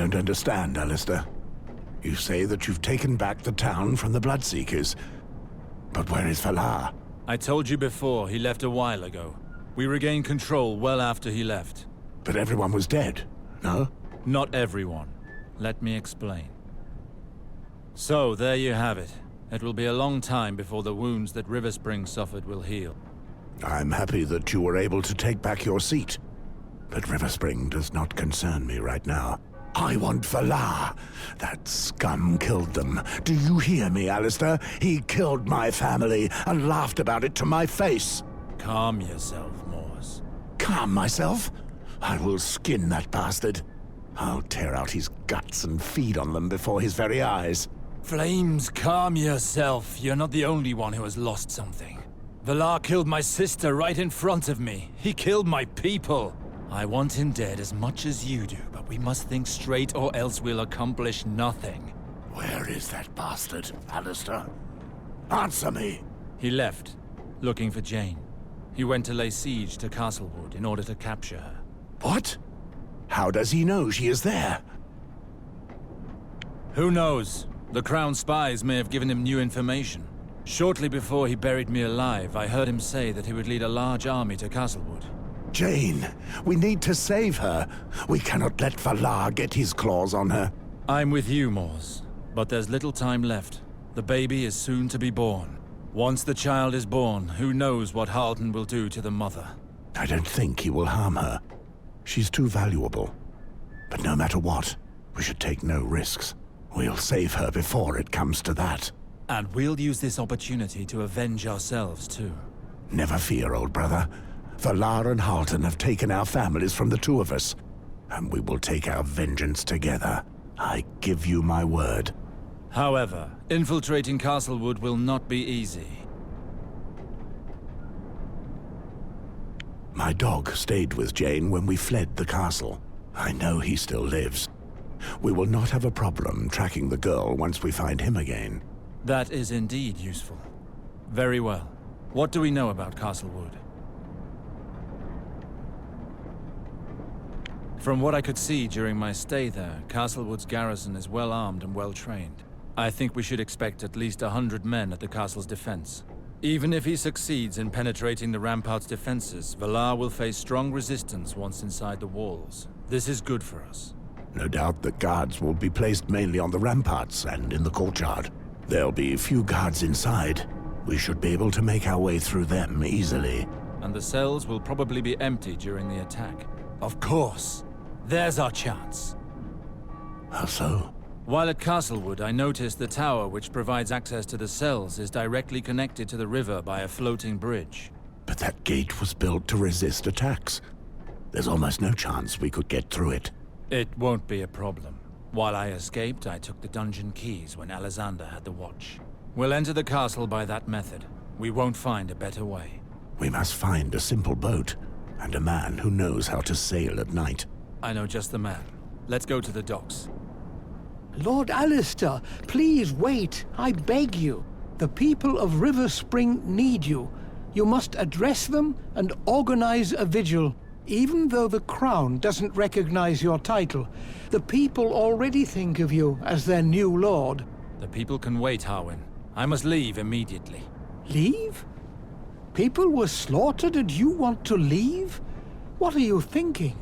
don't understand, Alistair. You say that you've taken back the town from the Bloodseekers. But where is Valar? I told you before, he left a while ago. We regained control well after he left. But everyone was dead, no? Not everyone. Let me explain. So, there you have it. It will be a long time before the wounds that Riverspring suffered will heal. I'm happy that you were able to take back your seat. But Riverspring does not concern me right now. I want Valar. That scum killed them. Do you hear me, Alistair? He killed my family and laughed about it to my face. Calm yourself, Mors. Calm myself? I will skin that bastard. I'll tear out his guts and feed on them before his very eyes. Flames, calm yourself. You're not the only one who has lost something. Valar killed my sister right in front of me. He killed my people. I want him dead as much as you do, but we must think straight or else we'll accomplish nothing. Where is that bastard, Alistair? Answer me! He left, looking for Jane. He went to lay siege to Castlewood in order to capture her. What? How does he know she is there? Who knows? The Crown spies may have given him new information. Shortly before he buried me alive, I heard him say that he would lead a large army to Castlewood. Jane, we need to save her. We cannot let Valar get his claws on her. I'm with you, Mors. But there's little time left. The baby is soon to be born. Once the child is born, who knows what Halton will do to the mother? I don't think he will harm her. She's too valuable. But no matter what, we should take no risks. We'll save her before it comes to that. And we'll use this opportunity to avenge ourselves, too. Never fear, old brother. Valar and Halton have taken our families from the two of us, and we will take our vengeance together. I give you my word. However, infiltrating Castlewood will not be easy. My dog stayed with Jane when we fled the castle. I know he still lives. We will not have a problem tracking the girl once we find him again. That is indeed useful. Very well. What do we know about Castlewood? From what I could see during my stay there, Castlewood's garrison is well armed and well trained. I think we should expect at least 100 men at the castle's defense. Even if he succeeds in penetrating the rampart's defenses, Valar will face strong resistance once inside the walls. This is good for us. No doubt the guards will be placed mainly on the ramparts and in the courtyard. There'll be few guards inside. We should be able to make our way through them easily. And the cells will probably be empty during the attack. Of course. There's our chance. How so? While at Castlewood, I noticed the tower which provides access to the cells is directly connected to the river by a floating bridge. But that gate was built to resist attacks. There's almost no chance we could get through it. It won't be a problem. While I escaped, I took the dungeon keys when Alexander had the watch. We'll enter the castle by that method. We won't find a better way. We must find a simple boat, and a man who knows how to sail at night. I know just the man. Let's go to the docks. Lord Alistair, please wait. I beg you. The people of River Spring need you. You must address them and organize a vigil. Even though the Crown doesn't recognize your title, the people already think of you as their new lord. The people can wait, Harwin. I must leave immediately. Leave? People were slaughtered and you want to leave? What are you thinking?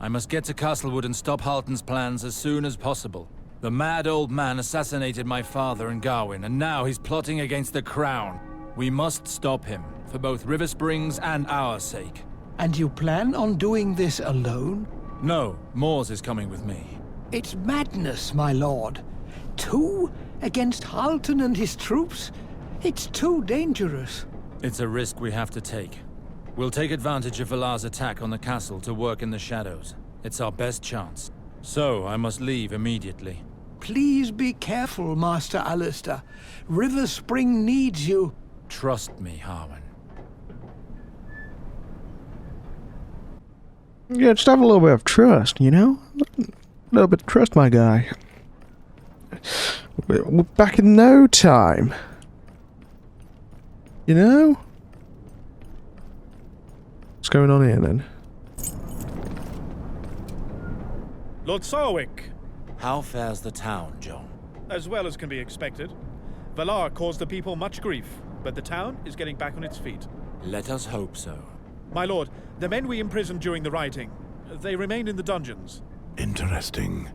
I must get to Castlewood and stop Halton's plans as soon as possible. The mad old man assassinated my father and Gawain, and now he's plotting against the Crown. We must stop him, for both River Springs and our sake. And you plan on doing this alone? No, Mors is coming with me. It's madness, my lord. 2 against Halton and his troops? It's too dangerous. It's a risk we have to take. We'll take advantage of Valar's attack on the castle to work in the shadows. It's our best chance. So, I must leave immediately. Please be careful, Master Alistair. River Spring needs you. Trust me, Harwin. Yeah, just have a little bit of trust, you know? A little bit of trust, my guy. We're back in no time. You know? What's going on here, then? Lord Sarwick. How fares the town, John? As well as can be expected. Valar caused the people much grief, but the town is getting back on its feet. Let us hope so. My lord, the men we imprisoned during the rioting, they remained in the dungeons. Interesting.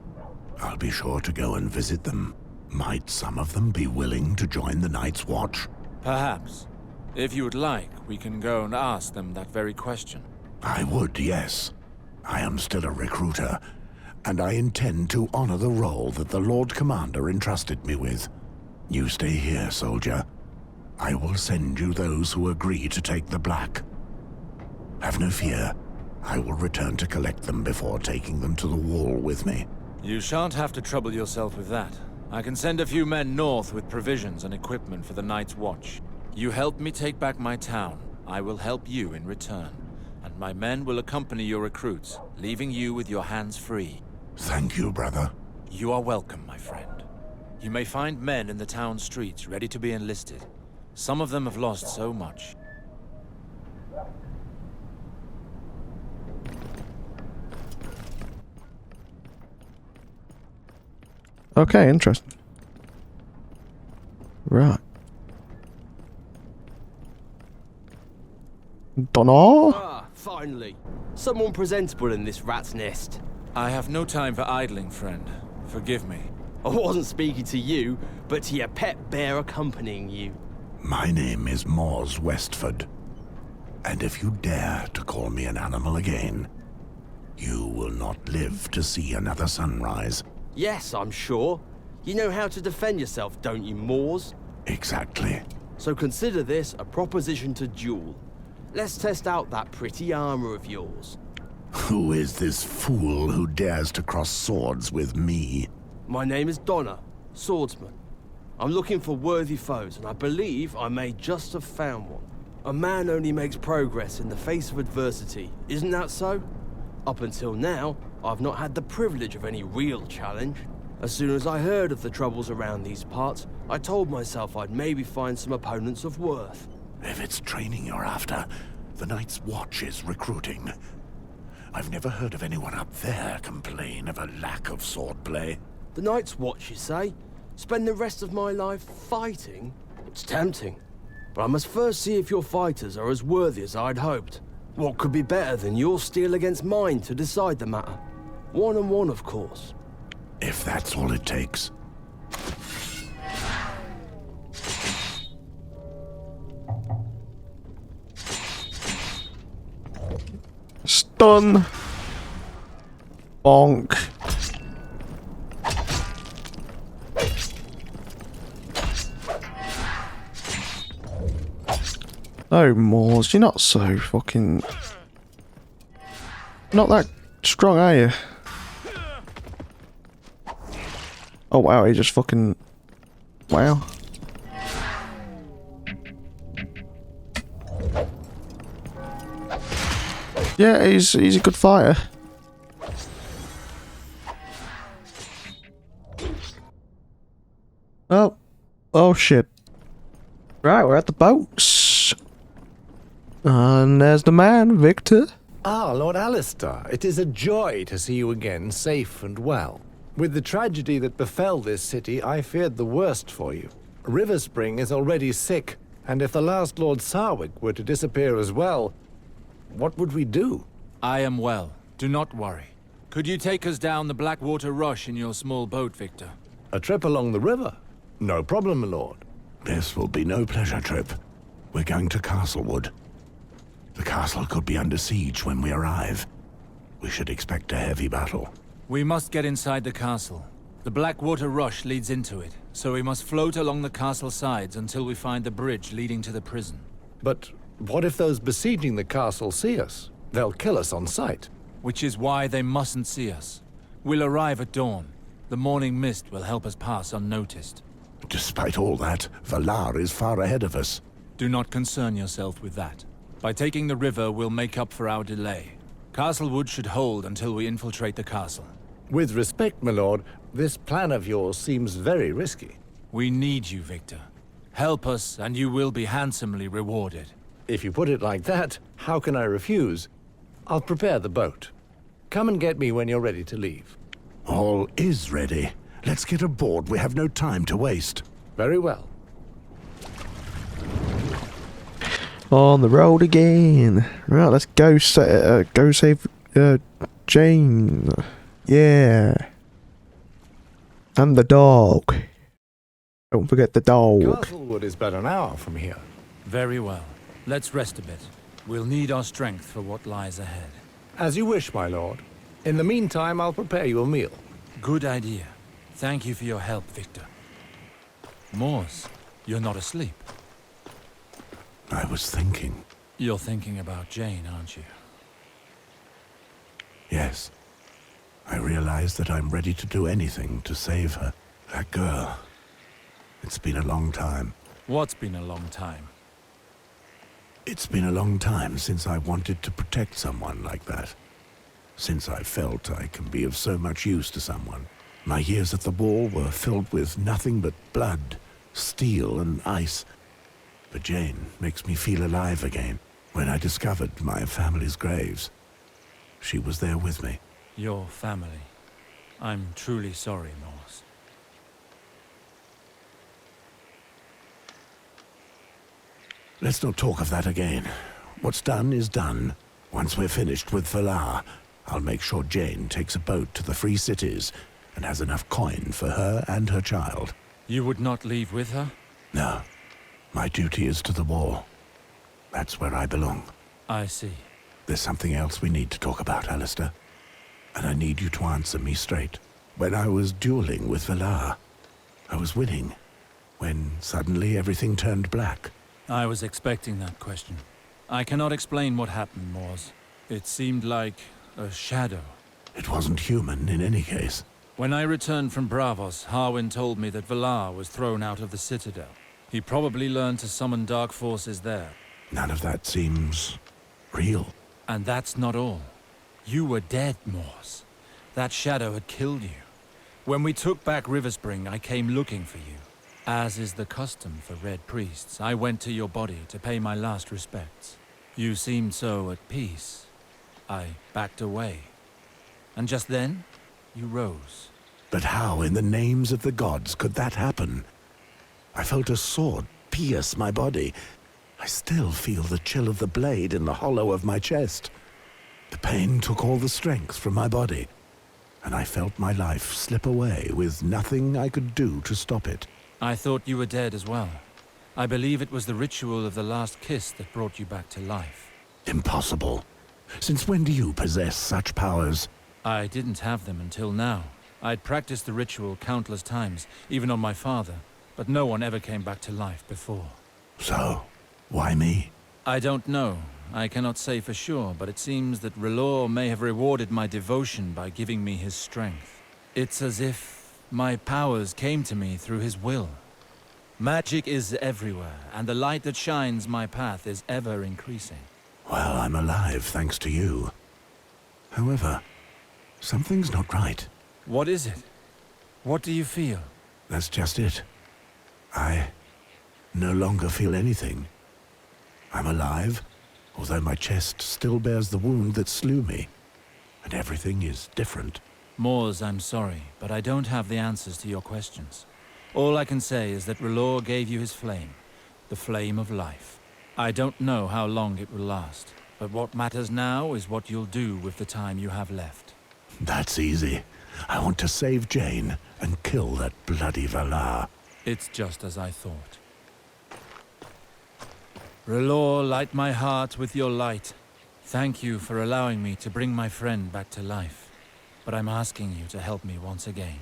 I'll be sure to go and visit them. Might some of them be willing to join the Night's Watch? Perhaps. If you would like, we can go and ask them that very question. I would, yes. I am still a recruiter, and I intend to honor the role that the Lord Commander entrusted me with. You stay here, soldier. I will send you those who agree to take the Black. Have no fear. I will return to collect them before taking them to the wall with me. You shan't have to trouble yourself with that. I can send a few men north with provisions and equipment for the Night's Watch. You help me take back my town. I will help you in return. And my men will accompany your recruits, leaving you with your hands free. Thank you, brother. You are welcome, my friend. You may find men in the town streets ready to be enlisted. Some of them have lost so much. Okay, interesting. Right. Dunno. Ah, finally. Someone presentable in this rat's nest. I have no time for idling, friend. Forgive me. I wasn't speaking to you, but to your pet bear accompanying you. My name is Mors Westford, and if you dare to call me an animal again, you will not live to see another sunrise. Yes, I'm sure. You know how to defend yourself, don't you, Moors? Exactly. So consider this a proposition to duel. Let's test out that pretty armor of yours. Who is this fool who dares to cross swords with me? My name is Donna, swordsman. I'm looking for worthy foes, and I believe I may just have found one. A man only makes progress in the face of adversity, isn't that so? Up until now, I've not had the privilege of any real challenge. As soon as I heard of the troubles around these parts, I told myself I'd maybe find some opponents of worth. If it's training you're after, the Night's Watch is recruiting. I've never heard of anyone up there complain of a lack of swordplay. The Night's Watch, you say? Spend the rest of my life fighting? It's tempting. But I must first see if your fighters are as worthy as I'd hoped. What could be better than your steel against mine to decide the matter? 1-on-1, of course. If that's all it takes. Stun. Bonk. Oh, Moors, you're not so fucking... Not that strong, are you? Oh wow, he just fucking... Wow. Yeah, he's a good fighter. Oh. Oh shit. Right, we're at the boats. And there's the man, Victor. Ah, Lord Alistair, it is a joy to see you again, safe and well. With the tragedy that befell this city, I feared the worst for you. River Spring is already sick, and if the last Lord Sarwick were to disappear as well, what would we do? I am well. Do not worry. Could you take us down the Blackwater Rush in your small boat, Victor? A trip along the river? No problem, my lord. This will be no pleasure trip. We're going to Castlewood. The castle could be under siege when we arrive. We should expect a heavy battle. We must get inside the castle. The Blackwater Rush leads into it, so we must float along the castle sides until we find the bridge leading to the prison. But what if those besieging the castle see us? They'll kill us on sight. Which is why they mustn't see us. We'll arrive at dawn. The morning mist will help us pass unnoticed. Despite all that, Valar is far ahead of us. Do not concern yourself with that. By taking the river, we'll make up for our delay. Castlewood should hold until we infiltrate the castle. With respect, my lord, this plan of yours seems very risky. We need you, Victor. Help us, and you will be handsomely rewarded. If you put it like that, how can I refuse? I'll prepare the boat. Come and get me when you're ready to leave. All is ready. Let's get aboard. We have no time to waste. Very well. On the road again. Right, let's go. Go save Jane. Yeah. And the dog. Don't forget the dog. Castlewood is but an hour from here. Very well. Let's rest a bit. We'll need our strength for what lies ahead. As you wish, my lord. In the meantime, I'll prepare you a meal. Good idea. Thank you for your help, Victor. Mors, you're not asleep. I was thinking. You're thinking about Jane, aren't you? Yes. I realize that I'm ready to do anything to save her. That girl. It's been a long time. What's been a long time? It's been a long time since I wanted to protect someone like that. Since I felt I can be of so much use to someone. My years at the wall were filled with nothing but blood, steel, and ice. But Jane makes me feel alive again. When I discovered my family's graves, she was there with me. Your family. I'm truly sorry, Mors. Let's not talk of that again. What's done is done. Once we're finished with Valar, I'll make sure Jane takes a boat to the Free Cities and has enough coin for her and her child. You would not leave with her? No. My duty is to the wall. That's where I belong. I see. There's something else we need to talk about, Alistair. And I need you to answer me straight. When I was dueling with Valar, I was winning. When suddenly everything turned black. I was expecting that question. I cannot explain what happened, Mors. It seemed like a shadow. It wasn't human in any case. When I returned from Bravos, Harwin told me that Valar was thrown out of the Citadel. He probably learned to summon dark forces there. None of that seems real. And that's not all. You were dead, Mors. That shadow had killed you. When we took back Riverspring, I came looking for you. As is the custom for Red Priests, I went to your body to pay my last respects. You seemed so at peace. I backed away. And just then, you rose. But how in the names of the gods could that happen? I felt a sword pierce my body. I still feel the chill of the blade in the hollow of my chest. The pain took all the strength from my body, and I felt my life slip away with nothing I could do to stop it. I thought you were dead as well. I believe it was the ritual of the last kiss that brought you back to life. Impossible. Since when do you possess such powers? I didn't have them until now. I'd practiced the ritual countless times, even on my father, but no one ever came back to life before. So, why me? I don't know. I cannot say for sure, but it seems that R'hllor may have rewarded my devotion by giving me his strength. It's as if my powers came to me through his will. Magic is everywhere, and the light that shines my path is ever increasing. Well, I'm alive thanks to you. However, something's not right. What is it? What do you feel? That's just it. I no longer feel anything. I'm alive, although my chest still bears the wound that slew me. And everything is different. Mors, I'm sorry, but I don't have the answers to your questions. All I can say is that R'hllor gave you his flame, the flame of life. I don't know how long it will last, but what matters now is what you'll do with the time you have left. That's easy. I want to save Jane and kill that bloody Valar. It's just as I thought. R'hllor, light my heart with your light. Thank you for allowing me to bring my friend back to life. But I'm asking you to help me once again.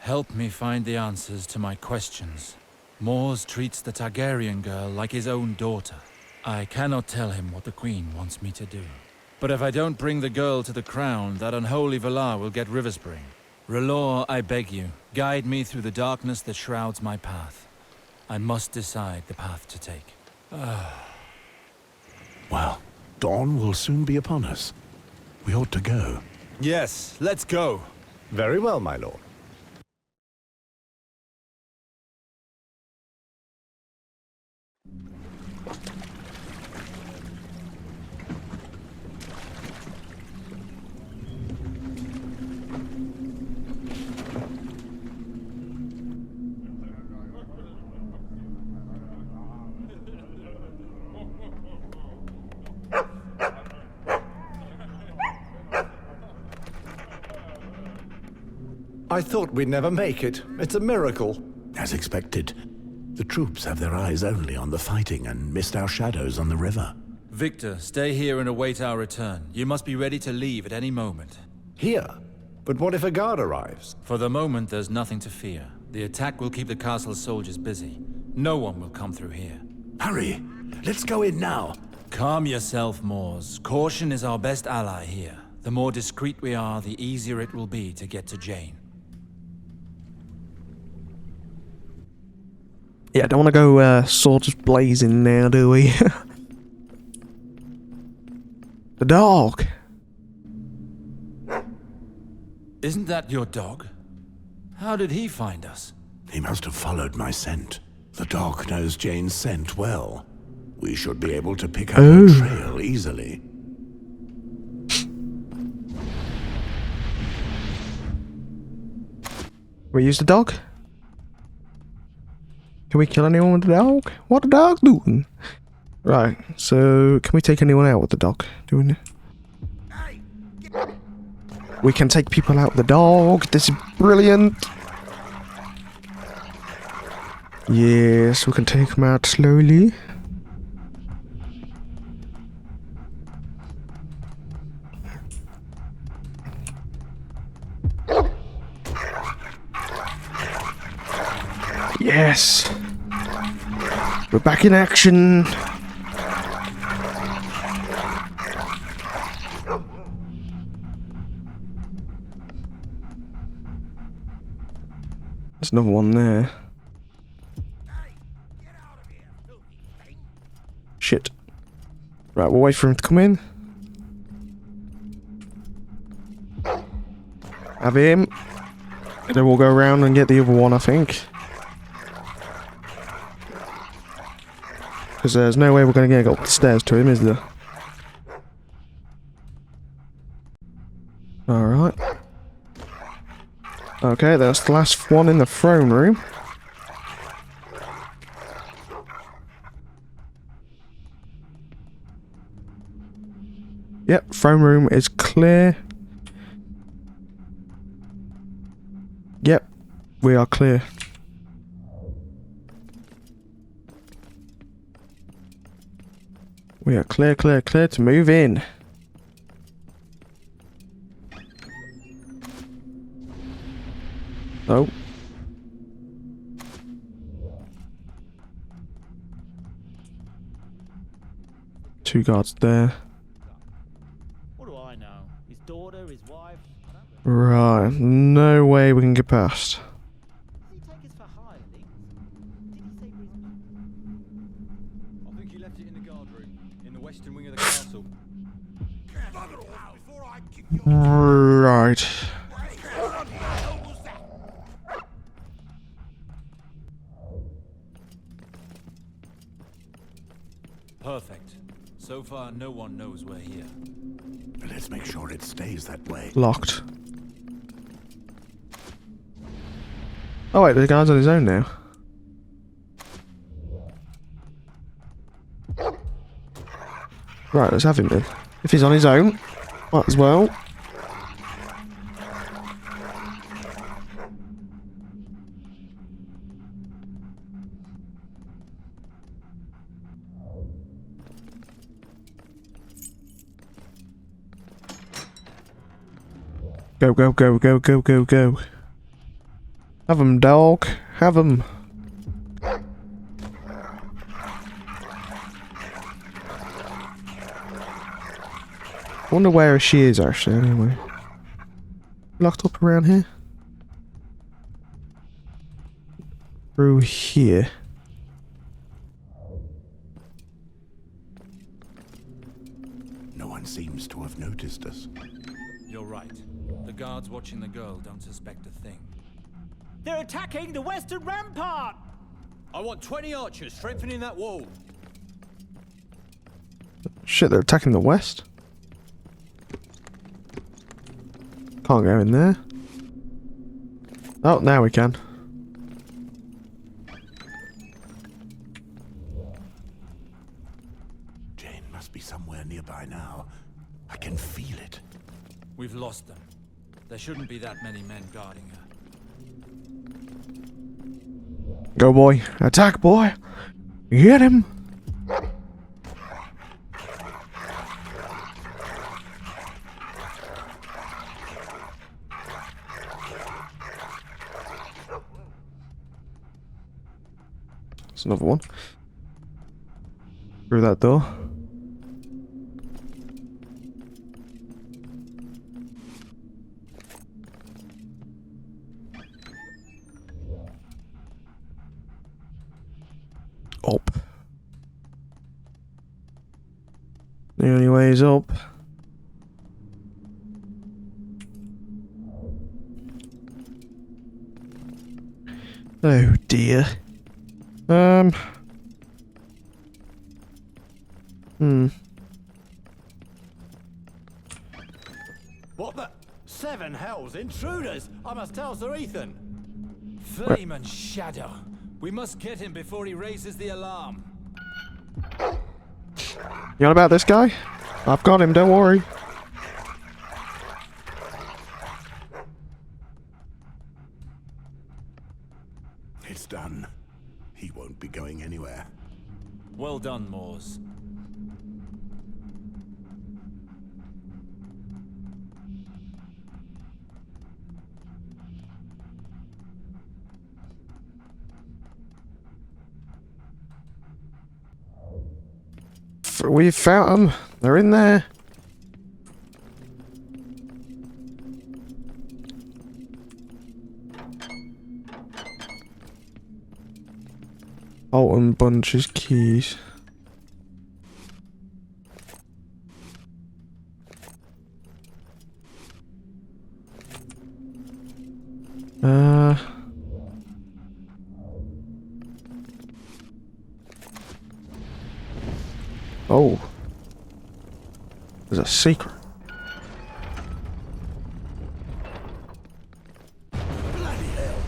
Help me find the answers to my questions. Mors treats the Targaryen girl like his own daughter. I cannot tell him what the Queen wants me to do. But if I don't bring the girl to the crown, that unholy Valar will get Riverspring. R'hllor, I beg you, guide me through the darkness that shrouds my path. I must decide the path to take. Well, dawn will soon be upon us. We ought to go. Yes, let's go. Very well, my lord. I thought we'd never make it. It's a miracle. As expected. The troops have their eyes only on the fighting and missed our shadows on the river. Victor, stay here and await our return. You must be ready to leave at any moment. Here? But what if a guard arrives? For the moment, there's nothing to fear. The attack will keep the castle's soldiers busy. No one will come through here. Hurry! Let's go in now! Calm yourself, Moors. Caution is our best ally here. The more discreet we are, the easier it will be to get to Jane. Yeah, don't want to go swords blazing now, do we? The dog! Isn't that your dog? How did he find us? He must have followed my scent. The dog knows Jane's scent well. We should be able to pick up her trail easily. We use the dog? Can we kill anyone with the dog? What the dog doing? Right, so can we take anyone out with the dog? We can take people out with the dog. This is brilliant. Yes, we can take them out slowly. Yes. We're back in action. There's another one there. Shit. Right, we'll wait for him to come in. Have him. And then we'll go around and get the other one, I think. Because there's no way we're going to get up the stairs to him, is there? Alright. Okay, that's the last one in the throne room. Yep, throne room is clear. Yep, we are clear. We are clear to move in. Oh. Two guards there. What do I know? His daughter, his wife? Right, no way we can get past. Did he take us for hire, Lee? Did he say where his... I think he left it in the guard room, in the western wing of the castle. Right. Perfect. So far, no one knows we're here. Let's make sure it stays that way. Locked. Oh wait, the guy's on his own now. Right, let's have him then. If he's on his own, might as well. Go, go, go, go, go, go, go. Have 'em, dog. Have 'em. Wonder where she is actually, anyway. Locked up around here? Through here. No one seems to have noticed us. You're right. The guards watching the girl don't suspect a thing. They're attacking the western rampart! I want 20 archers strengthening that wall. Shit, they're attacking the west? Can't go in there. Oh, now we can. Jane must be somewhere nearby now. I can feel it. We've lost them. There shouldn't be that many men guarding her. Go, boy. Attack, boy. Get him. There's another one. Through that door. Up. The only way is up. Oh dear. What the? 7 hells, intruders! I must tell Sir Ethan. Flame and shadow. We must get him before he raises the alarm. You on about this guy? I've got him, don't worry. It's done. He won't be going anywhere. Well done, Moors. We've found them. They're in there. Alton Bunch's keys. Oh. There's a secret. Bloody hell!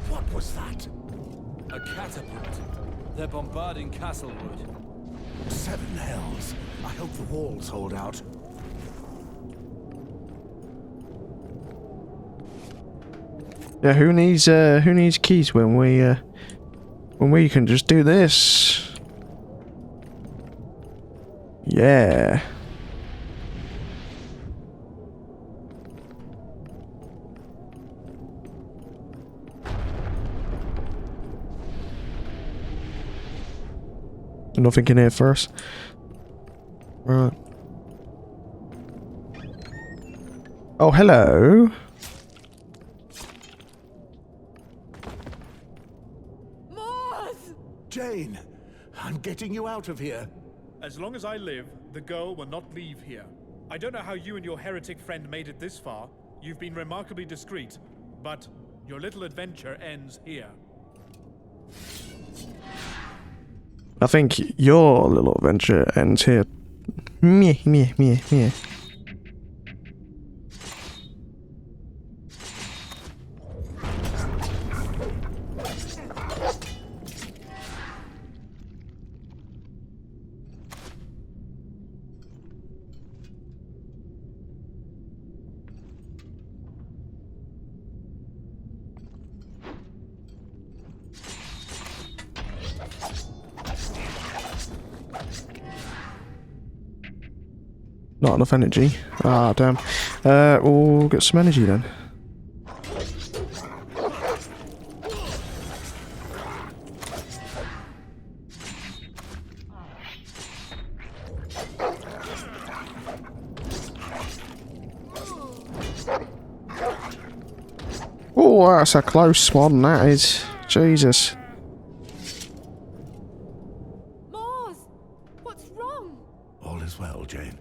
What was that? A catapult. They're bombarding Castlewood. 7 hells. I hope the walls hold out. Yeah, who needs keys when we can just do this? Yeah. Nothing in here first. Right. Oh, hello. Jane, I'm getting you out of here. As long as I live, the girl will not leave here. I don't know how you and your heretic friend made it this far. You've been remarkably discreet, but your little adventure ends here. I think your little adventure ends here. Meh. Not enough energy. Ah, damn. We'll get some energy then. Oh, that's a close one, that is. Jesus. Mars! What's wrong? All is well, Jane.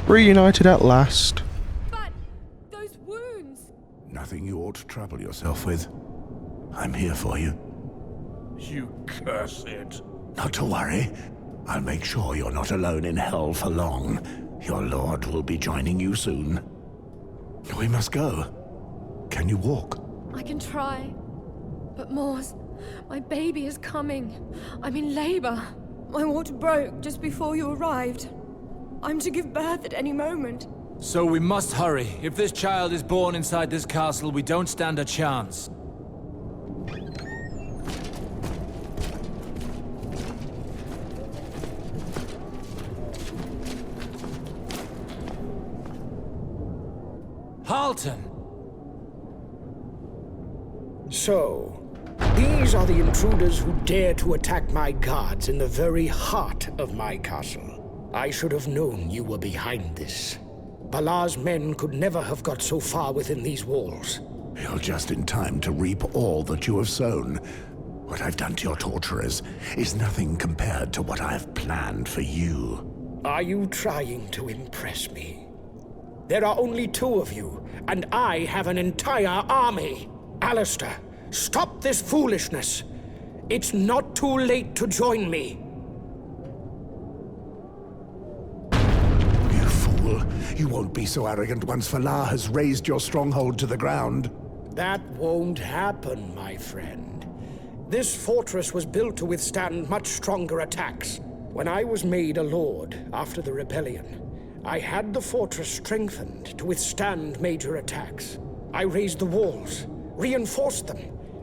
Reunited at last. But those wounds! Nothing you ought to trouble yourself with. I'm here for you. You cursed. Not to worry. I'll make sure you're not alone in hell for long. Your lord will be joining you soon. We must go. Can you walk? I can try. But Mars, my baby is coming. I'm in labor. My water broke just before you arrived. I'm to give birth at any moment. So we must hurry. If this child is born inside this castle, we don't stand a chance. Sultan! So, these are the intruders who dare to attack my guards in the very heart of my castle. I should have known you were behind this. Balar's men could never have got so far within these walls. You're just in time to reap all that you have sown. What I've done to your torturers is nothing compared to what I have planned for you. Are you trying to impress me? There are only 2 of you, and I have an entire army. Alistair, stop this foolishness. It's not too late to join me. You fool. You won't be so arrogant once Falar has razed your stronghold to the ground. That won't happen, my friend. This fortress was built to withstand much stronger attacks. When I was made a lord after the rebellion, I had the fortress strengthened to withstand major attacks. I raised the walls, reinforced them,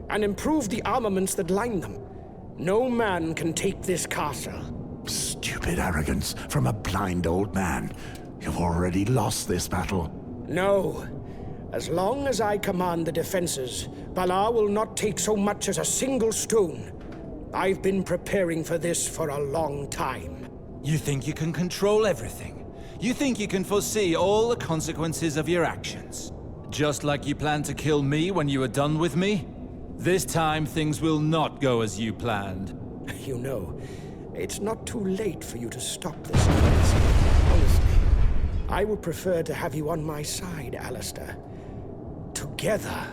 and improved the armaments that lined them. No man can take this castle. Stupid arrogance from a blind old man. You've already lost this battle. No. As long as I command the defenses, Balar will not take so much as a single stone. I've been preparing for this for a long time. You think you can control everything? You think you can foresee all the consequences of your actions? Just like you planned to kill me when you were done with me? This time things will not go as you planned. You know, it's not too late for you to stop this nonsense. Honestly, I would prefer to have you on my side, Alistair. Together,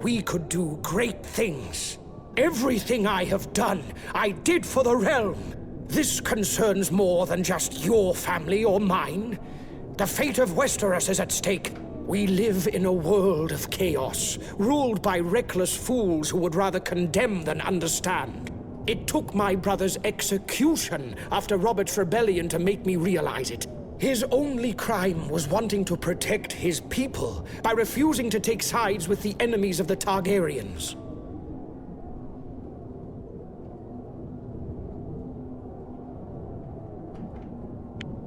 we could do great things. Everything I have done, I did for the realm. This concerns more than just your family or mine. The fate of Westeros is at stake. We live in a world of chaos, ruled by reckless fools who would rather condemn than understand. It took my brother's execution after Robert's rebellion to make me realize it. His only crime was wanting to protect his people by refusing to take sides with the enemies of the Targaryens.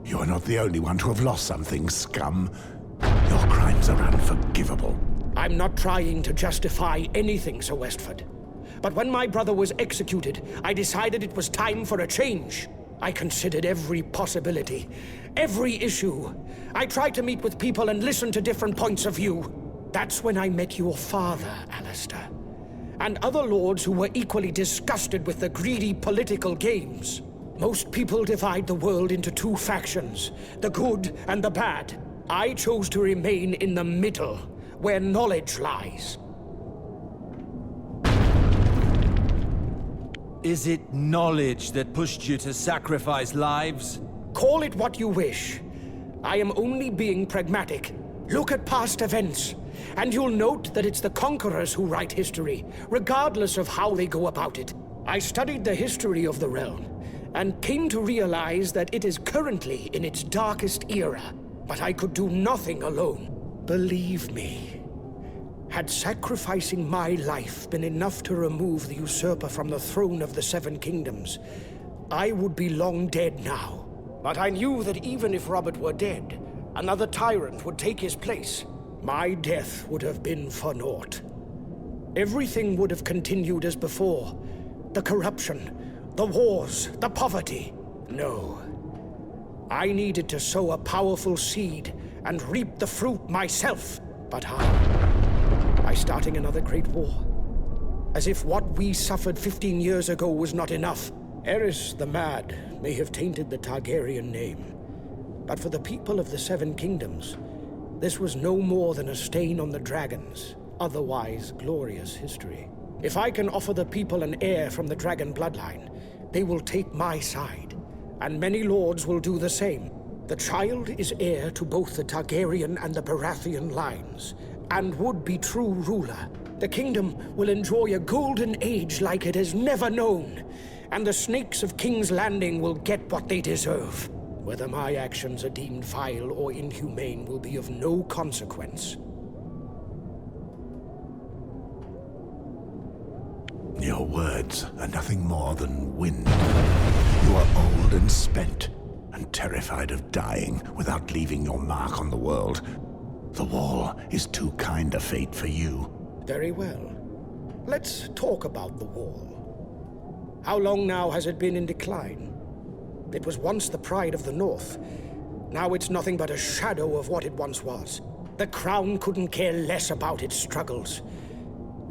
You are not the only one to have lost something, scum. Your crimes are unforgivable. I'm not trying to justify anything, Sir Westford. But when my brother was executed, I decided it was time for a change. I considered every possibility, every issue. I tried to meet with people and listen to different points of view. That's when I met your father, Alistair, and other lords who were equally disgusted with the greedy political games. Most people divide the world into 2 factions, the good and the bad. I chose to remain in the middle, where knowledge lies. Is it knowledge that pushed you to sacrifice lives? Call it what you wish. I am only being pragmatic. Look at past events, and you'll note that it's the conquerors who write history, regardless of how they go about it. I studied the history of the realm, and came to realize that it is currently in its darkest era. But I could do nothing alone. Believe me. Had sacrificing my life been enough to remove the usurper from the throne of the 7 kingdoms, I would be long dead now. But I knew that even if Robert were dead, another tyrant would take his place. My death would have been for naught. Everything would have continued as before. The corruption, the wars, the poverty. No. I needed to sow a powerful seed and reap the fruit myself. But how? By starting another great war. As if what we suffered 15 years ago was not enough. Eris the Mad may have tainted the Targaryen name. But for the people of the 7 kingdoms, this was no more than a stain on the dragon's otherwise glorious history. If I can offer the people an heir from the dragon bloodline, they will take my side, and many lords will do the same. The child is heir to both the Targaryen and the Baratheon lines, and would be true ruler. The kingdom will enjoy a golden age like it has never known, and the snakes of King's Landing will get what they deserve. Whether my actions are deemed vile or inhumane will be of no consequence. Your words are nothing more than wind. You are old and spent, and terrified of dying without leaving your mark on the world. The wall is too kind a fate for you. Very well. Let's talk about the wall. How long now has it been in decline? It was once the pride of the North. Now it's nothing but a shadow of what it once was. The Crown couldn't care less about its struggles.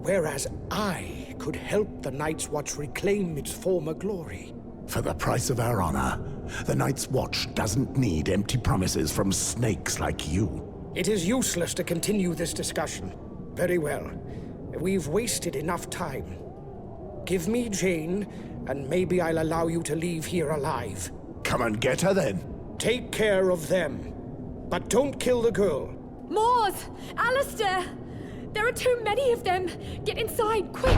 Whereas I could help the Night's Watch reclaim its former glory. For the price of our honor, the Night's Watch doesn't need empty promises from snakes like you. It is useless to continue this discussion. Very well. We've wasted enough time. Give me Jane, and maybe I'll allow you to leave here alive. Come and get her then. Take care of them. But don't kill the girl. Moors! Alistair! There are too many of them! Get inside, quick!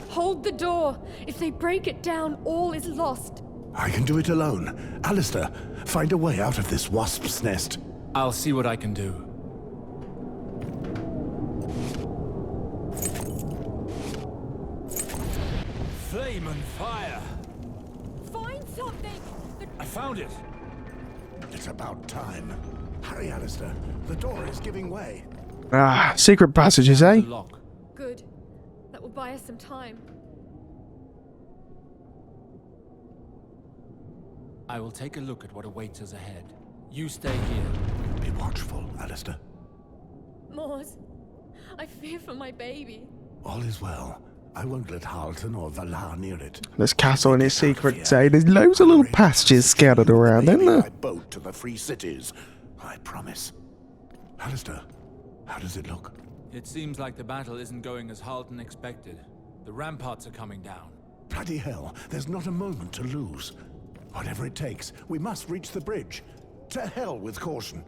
Hold the door! If they break it down, all is lost. I can do it alone. Alistair, find a way out of this wasp's nest. I'll see what I can do. Flame and fire! Find something! I found it! It's about time. Hurry, Alistair. The door is giving way. Ah, secret passages, eh? The lock. Good. That will buy us some time. I will take a look at what awaits us ahead. You stay here. Be watchful, Alistair. Moors, I fear for my baby. All is well. I won't let Halton or Valar near it. This castle and its secrets, eh? There's loads of little passages scattered around, isn't there? By boat to the free cities. I promise. Alistair, how does it look? It seems like the battle isn't going as Halton expected. The ramparts are coming down. Bloody hell, there's not a moment to lose. Whatever it takes, we must reach the bridge. To hell with caution.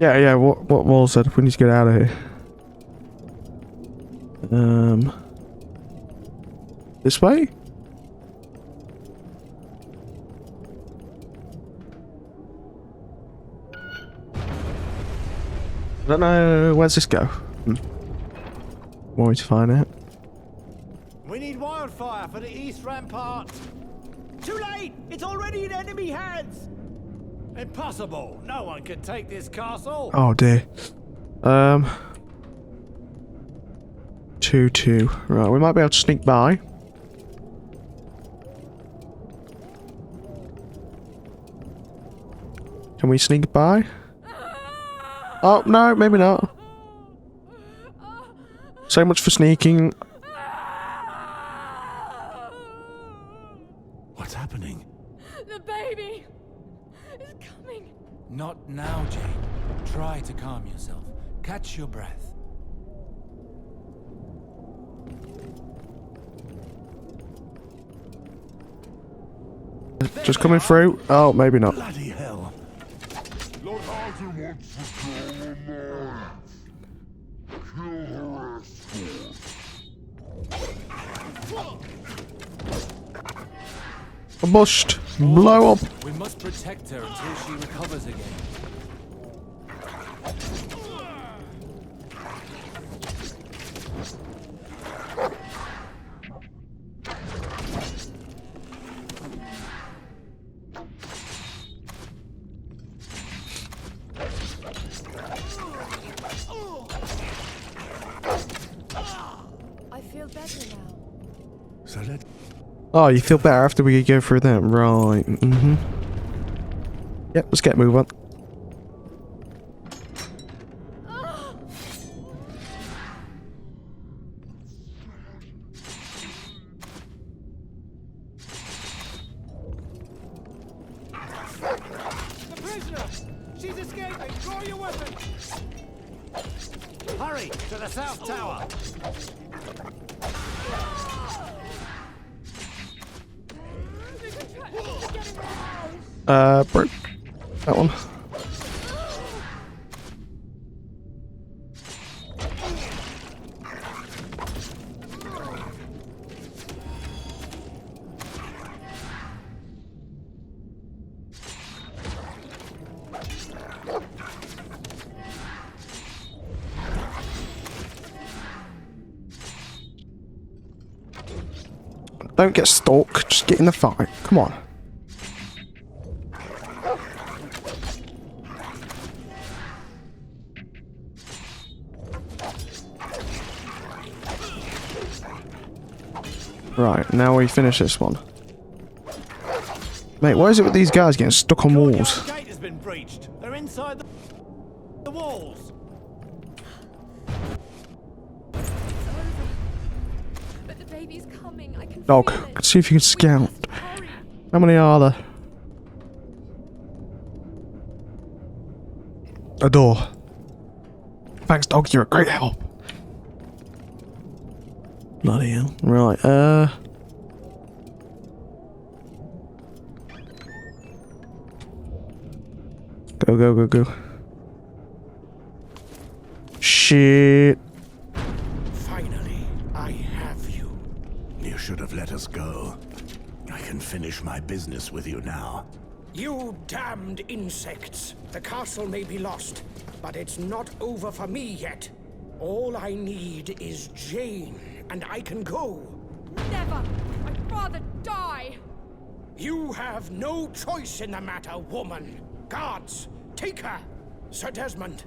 Yeah, what Wall said, we need to get out of here. This way? I don't know, where's this go? Want me to find out? We need wildfire for the east rampart. Too late! It's already in enemy hands! Impossible! No one can take this castle! Oh dear. 2-2. Right, we might be able to sneak by. Can we sneak by? Oh, no, maybe not. So much for sneaking. What's happening? The baby is coming. Not now, Jane. Try to calm yourself. Catch your breath. Just coming through. Oh, maybe not. Bloody hell. Lord Arthur wants the girl alive. Kill her escort. A bust. Blow up. We must protect her until she recovers again. I feel better now. So let... Oh, you feel better after we go through them, right? Yep, let's get moving on. The prisoner! She's escaping! Draw your weapon! Hurry! To the south tower! Broke that one. Don't get stuck. Just get in the fight. Come on. Right, now we finish this one. Mate, why is it with these guys getting stuck on walls? The gate has been breached. They're inside the walls. But the baby's coming. I can Dog, feel it. let's see if you can scout. must hurry. How many are there? A door. Thanks, dog. You're a great help. Bloody hell. Right, Go, go, go, go. Shit. Finally, I have you. You should have let us go. I can finish my business with you now. You damned insects. The castle may be lost, but it's not over for me yet. All I need is Jane, and I can go. Never. I'd rather die. You have no choice in the matter, woman. Guards, take her. Sir Desmond,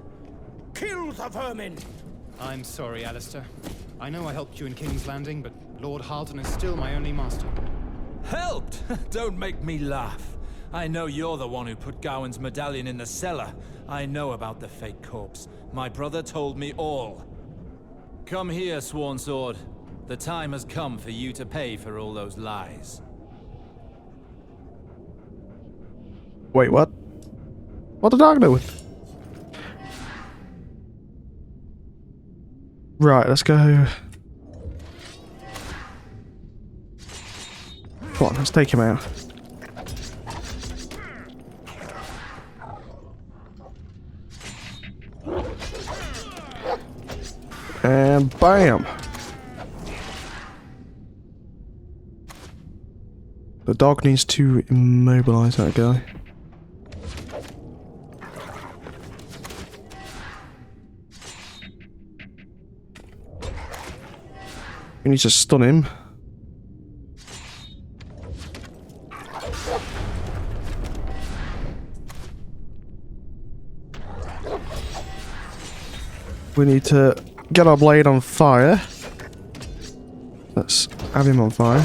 kill the vermin. I'm sorry, Alistair. I know I helped you in King's Landing, but Lord Halton is still my only master. Helped? Don't make me laugh. I know you're the one who put Gawain's medallion in the cellar. I know about the fake corpse. My brother told me all. Come here, Sworn Sword. The time has come for you to pay for all those lies. Wait, what? What the dog doing? Right, let's go. Come on, let's take him out. And bam! The dog needs to immobilize that guy. We need to stun him. We need to get our blade on fire. Let's have him on fire.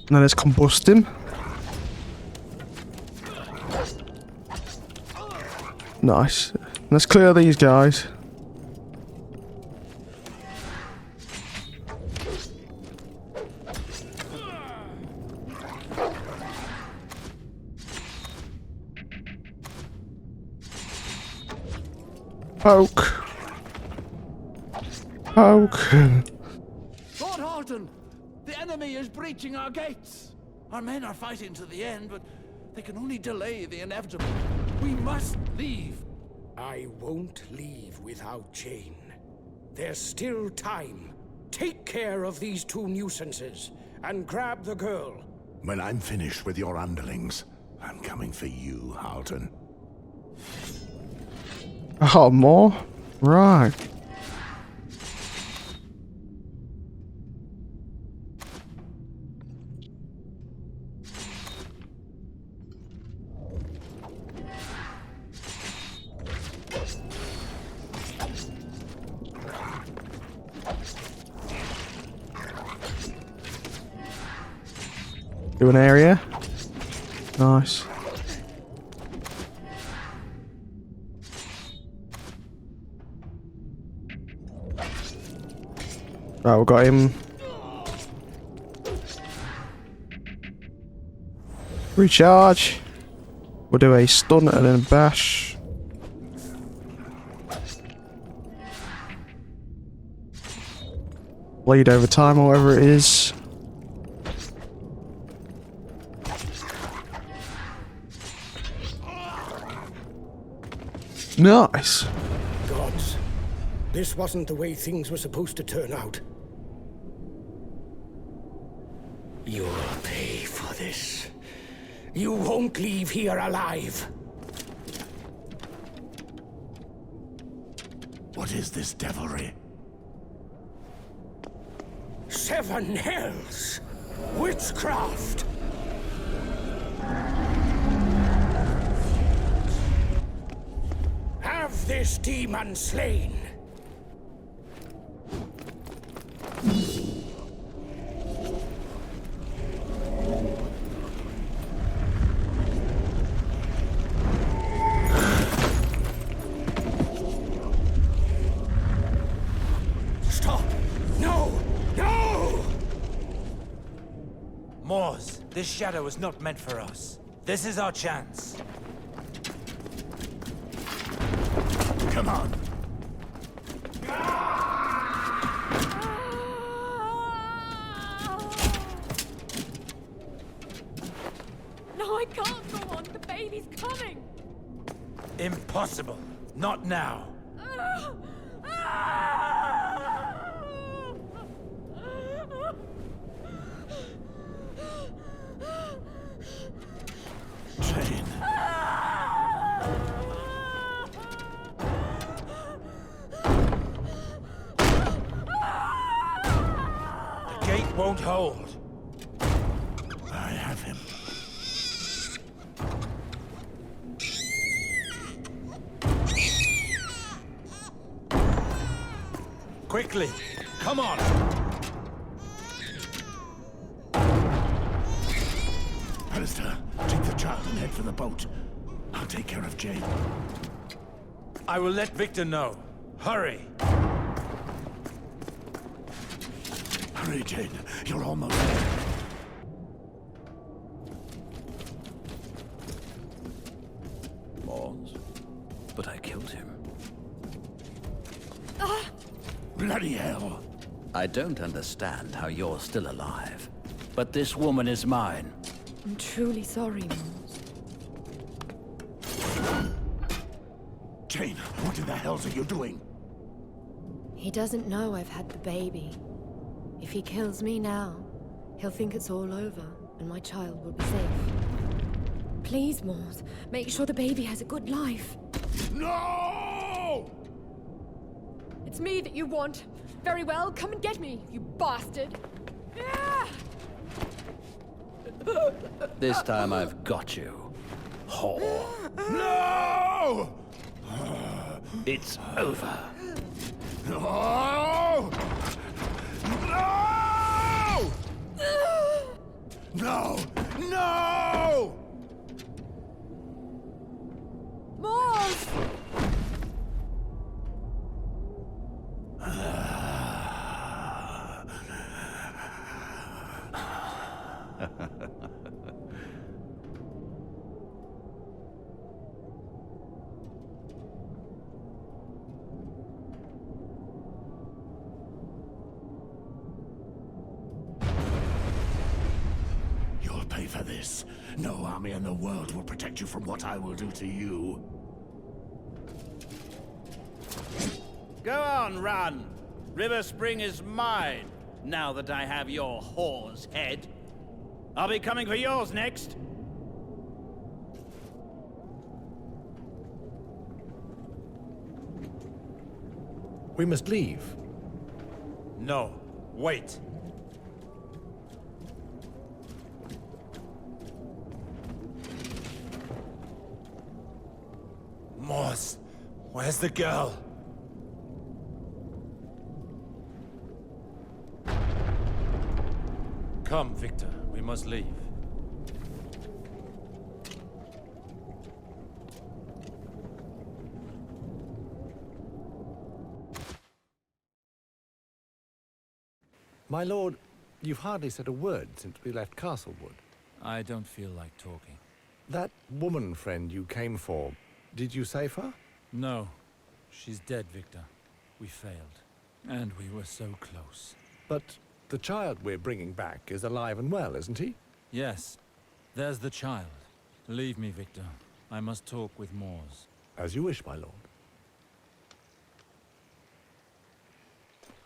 Now let's combust him. Nice. Let's clear these guys. Poke. Poke. Lord Halton, the enemy is breaching our gates. Our men are fighting to the end, but they can only delay the inevitable. We must leave. I won't leave without Jane. There's still time. Take care of these two nuisances and grab the girl. When I'm finished with your underlings, I'm coming for you, Halton. Oh, more? Right. Do an area. Nice. Right, we've got him. Recharge. We'll do a stun and then bash. Bleed over time, or whatever it is. Nice. Gods, this wasn't the way things were supposed to turn out. You'll pay for this. You won't leave here alive. What is this devilry? 7 hells! Witchcraft! Have this demon slain! Stop! No! No! Moors, this shadow is not meant for us. This is our chance. Come on. No, I can't go on. The baby's coming. Impossible. Not now. Jane. The gate won't hold. I have him. Quickly, come on. Alistair, take the child and head for the boat. I'll take care of Jane. I will let Victor know. Hurry. Hurry, Jane. You're almost there. Moors? But I killed him. Bloody hell. I don't understand how you're still alive. But this woman is mine. I'm truly sorry, Moors. Jane, what in the hells are you doing? He doesn't know I've had the baby. If he kills me now, he'll think it's all over, and my child will be safe. Please, Moors, make sure the baby has a good life. No! It's me that you want. Very well, come and get me, you bastard. This time I've got you. Whore. No! It's over. No! No! No! No! Moors! You'll pay for this. No army in the world will protect you from what I will do to you. Go on, run. River Spring is mine, now that I have your whore's head. I'll be coming for yours next. We must leave. No, wait. Moors, where's the girl? Come, Victor, we must leave. My lord, you've hardly said a word since we left Castlewood. I don't feel like talking. That woman friend you came for, did you save her? No. She's dead, Victor. We failed. And we were so close. But the child we're bringing back is alive and well, isn't he? Yes. There's the child. Leave me, Victor. I must talk with Moors. As you wish, my lord.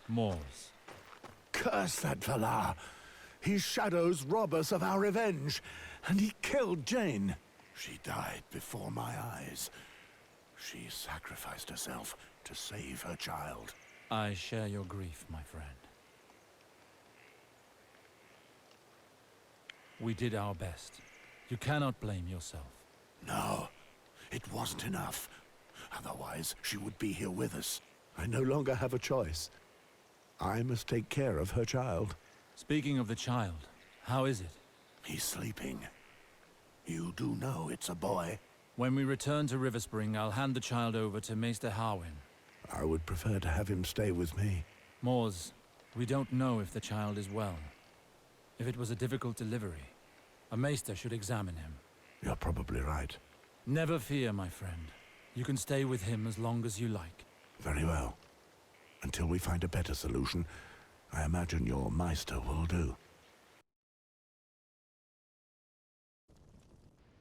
Moors. Curse that Valar. His shadows rob us of our revenge. And he killed Jane. She died before my eyes. She sacrificed herself to save her child. I share your grief, my friend. We did our best. You cannot blame yourself. No, it wasn't enough. Otherwise, she would be here with us. I no longer have a choice. I must take care of her child. Speaking of the child, how is it? He's sleeping. You do know it's a boy. When we return to River Spring, I'll hand the child over to Maester Harwin. I would prefer to have him stay with me. Mors, we don't know if the child is well. If it was a difficult delivery, a Maester should examine him. You're probably right. Never fear, my friend. You can stay with him as long as you like. Very well. Until we find a better solution, I imagine your Meister will do.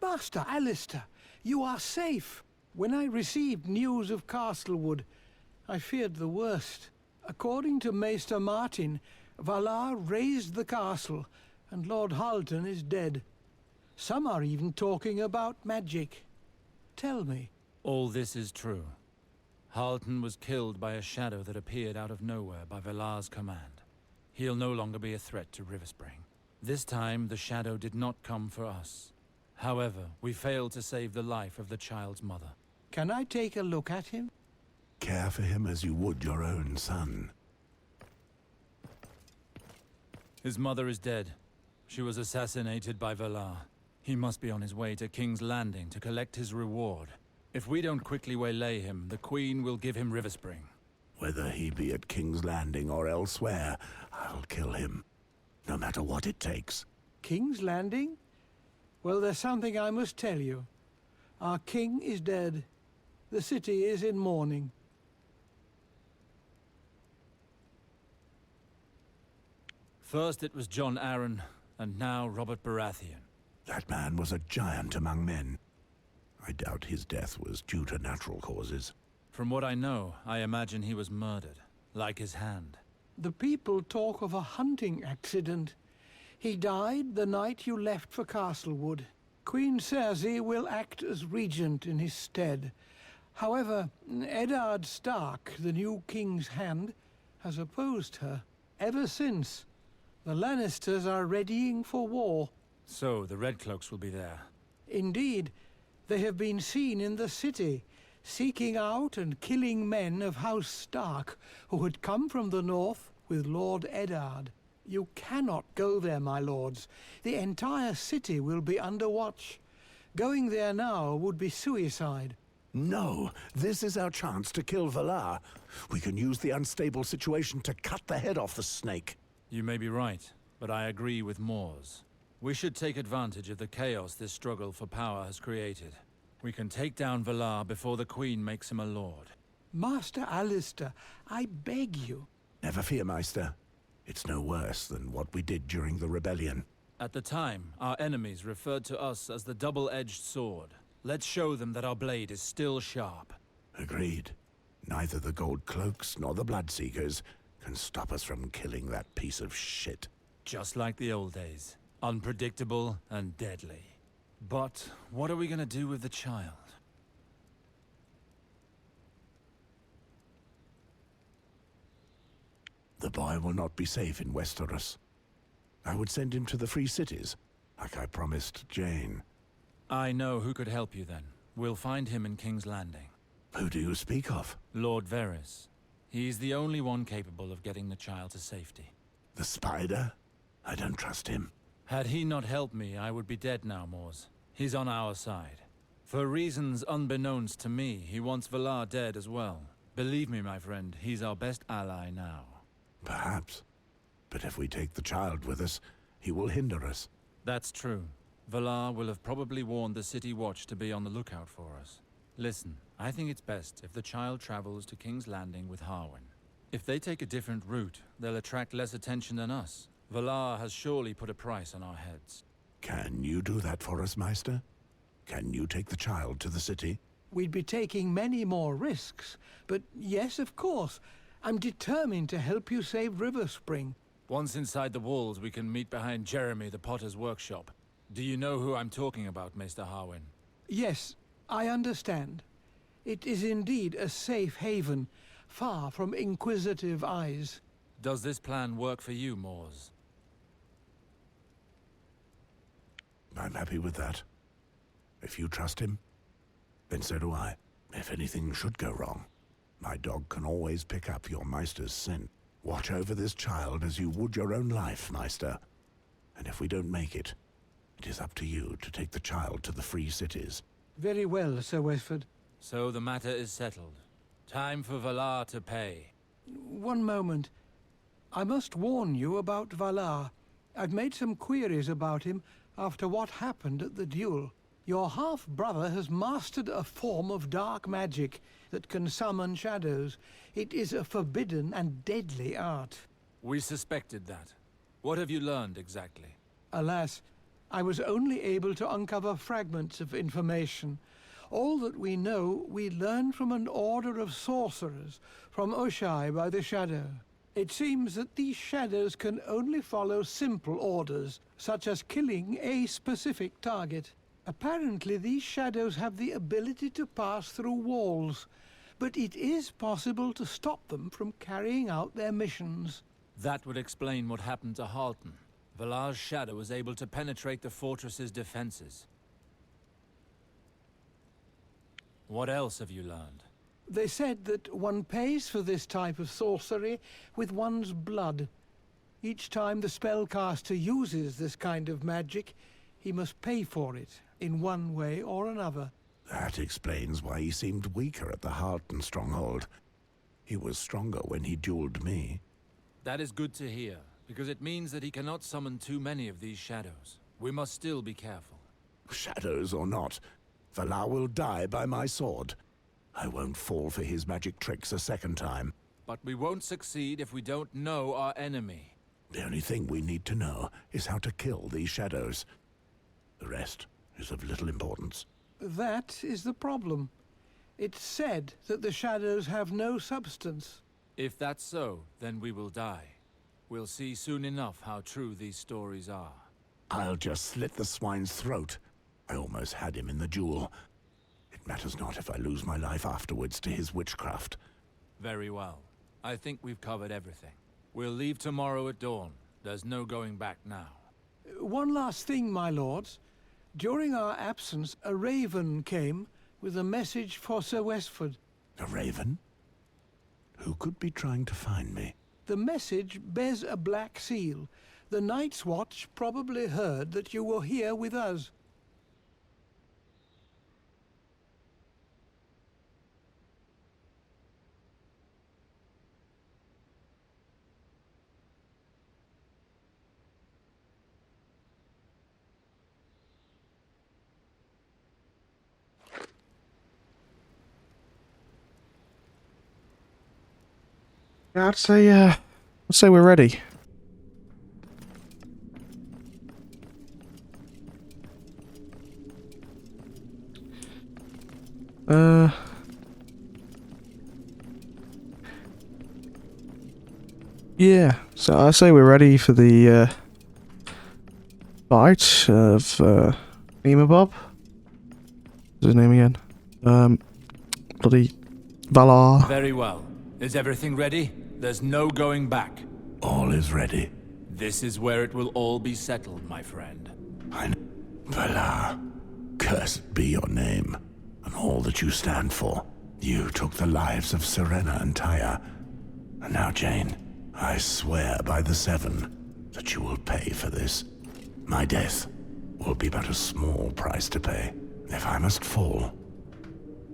Master Alistair, you are safe. When I received news of Castlewood, I feared the worst. According to Maester Martin, Valar razed the castle, and Lord Halton is dead. Some are even talking about magic. Tell me. All this is true. Halton was killed by a shadow that appeared out of nowhere by Valar's command. He'll no longer be a threat to River Spring. This time, the shadow did not come for us. However, we failed to save the life of the child's mother. Can I take a look at him? Care for him as you would your own son. His mother is dead. She was assassinated by Valar. He must be on his way to King's Landing to collect his reward. If we don't quickly waylay him, the Queen will give him River Spring. Whether he be at King's Landing or elsewhere, I'll kill him. No matter what it takes. King's Landing? Well, there's something I must tell you. Our king is dead. The city is in mourning. First it was Jon Arryn, and now Robert Baratheon. That man was a giant among men. I doubt his death was due to natural causes. From what I know, I imagine he was murdered, like his hand. The people talk of a hunting accident. He died the night you left for Castlewood. Queen Cersei will act as regent in his stead. However, Eddard Stark, the new king's hand, has opposed her. Ever since, the Lannisters are readying for war. So, the Red Cloaks will be there. Indeed, they have been seen in the city, seeking out and killing men of House Stark who had come from the north with Lord Eddard. You cannot go there, my lords. The entire city will be under watch. Going there now would be suicide. No, this is our chance to kill Valar. We can use the unstable situation to cut the head off the snake. You may be right, but I agree with Mors. We should take advantage of the chaos this struggle for power has created. We can take down Valar before the Queen makes him a lord. Master Alistair, I beg you. Never fear, Meister. It's no worse than what we did during the rebellion. At the time, our enemies referred to us as the double-edged sword. Let's show them that our blade is still sharp. Agreed. Neither the Gold Cloaks nor the Bloodseekers can stop us from killing that piece of shit. Just like the old days. Unpredictable and deadly. But what are we gonna do with the child? The boy will not be safe in Westeros. I would send him to the Free Cities, like I promised Jane. I know who could help you then. We'll find him in King's Landing. Who do you speak of? Lord Varys. He's the only one capable of getting the child to safety. The Spider? I don't trust him. Had he not helped me, I would be dead now, Mors. He's on our side. For reasons unbeknownst to me, he wants Valar dead as well. Believe me, my friend, he's our best ally now. Perhaps. But if we take the child with us, he will hinder us. That's true. Valar will have probably warned the City Watch to be on the lookout for us. Listen, I think it's best if the child travels to King's Landing with Harwin. If they take a different route, they'll attract less attention than us. Valar has surely put a price on our heads. Can you do that for us, Meister? Can you take the child to the city? We'd be taking many more risks, but yes, of course. I'm determined to help you save River Spring. Once inside the walls, we can meet behind Jeremy the Potter's workshop. Do you know who I'm talking about, Maester Harwin? Yes, I understand. It is indeed a safe haven, far from inquisitive eyes. Does this plan work for you, Mors? I'm happy with that. If you trust him, then so do I. If anything should go wrong, my dog can always pick up your Meister's scent. Watch over this child as you would your own life, Meister. And if we don't make it, it is up to you to take the child to the free cities. Very well, Sir Westford. So the matter is settled. Time for Valar to pay. One moment. I must warn you about Valar. I've made some queries about him after what happened at the duel. Your half-brother has mastered a form of dark magic that can summon shadows. It is a forbidden and deadly art. We suspected that. What have you learned exactly? Alas, I was only able to uncover fragments of information. All that we know, we learned from an order of sorcerers, from Oshai by the Shadow. It seems that these shadows can only follow simple orders, such as killing a specific target. Apparently, these shadows have the ability to pass through walls, but it is possible to stop them from carrying out their missions. That would explain what happened to Halton. Valar's shadow was able to penetrate the fortress's defenses. What else have you learned? They said that one pays for this type of sorcery with one's blood. Each time the spellcaster uses this kind of magic, he must pay for it, in one way or another. That explains why he seemed weaker at the Halton stronghold. He was stronger when he dueled me. That is good to hear, because it means that he cannot summon too many of these shadows. We must still be careful. Shadows or not, Valar will die by my sword. I won't fall for his magic tricks a second time. But we won't succeed if we don't know our enemy. The only thing we need to know is how to kill these shadows. The rest is of little importance. That is the problem. It's said that the shadows have no substance. If that's so, then we will die. We'll see soon enough how true these stories are. I'll just slit the swine's throat. I almost had him in the duel. It matters not if I lose my life afterwards to his witchcraft. Very well. I think we've covered everything. We'll leave tomorrow at dawn. There's no going back now. One last thing, my lords. During our absence, a raven came with a message for Sir Westford. A raven? Who could be trying to find me? The message bears a black seal. The Night's Watch probably heard that you were here with us. Yeah, I'd say we're ready. Yeah, so I say we're ready for the fight of Bob. What's his name again? Bloody Valar. Very well. Is everything ready? There's no going back. All is ready. This is where it will all be settled, my friend. Valar, cursed be your name, and all that you stand for. You took the lives of Serena and Tyre. And now, Jane, I swear by the Seven that you will pay for this. My death will be but a small price to pay. If I must fall,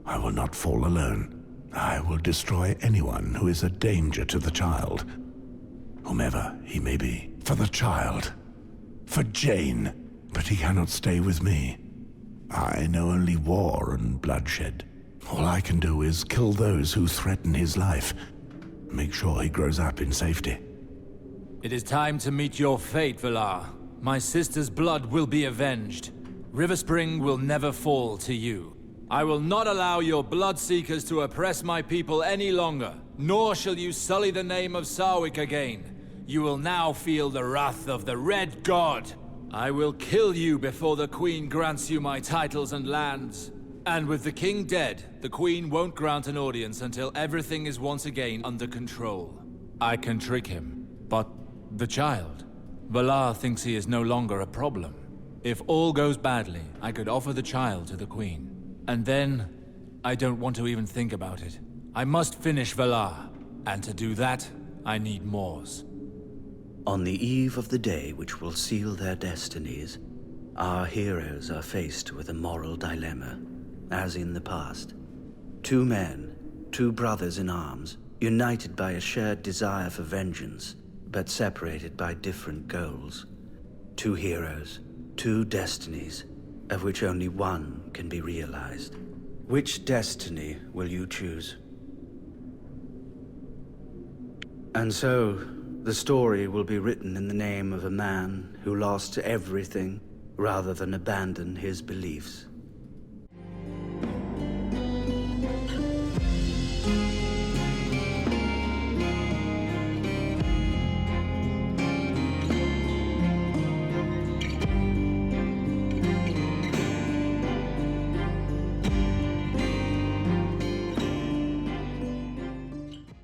I will not fall alone. I will destroy anyone who is a danger to the child, whomever he may be. For the child. For Jane. But he cannot stay with me. I know only war and bloodshed. All I can do is kill those who threaten his life. Make sure he grows up in safety. It is time to meet your fate, Valar. My sister's blood will be avenged. Riverspring will never fall to you. I will not allow your bloodseekers to oppress my people any longer, nor shall you sully the name of Sarwick again. You will now feel the wrath of the Red God. I will kill you before the Queen grants you my titles and lands. And with the King dead, the Queen won't grant an audience until everything is once again under control. I can trick him, but the child? Valar thinks he is no longer a problem. If all goes badly, I could offer the child to the Queen. And then, I don't want to even think about it. I must finish Valar. And to do that, I need Moors. On the eve of the day which will seal their destinies, our heroes are faced with a moral dilemma, as in the past. Two men, two brothers in arms, united by a shared desire for vengeance, but separated by different goals. Two heroes, two destinies, of which only one can be realized. Which destiny will you choose? And so, the story will be written in the name of a man who lost everything rather than abandon his beliefs.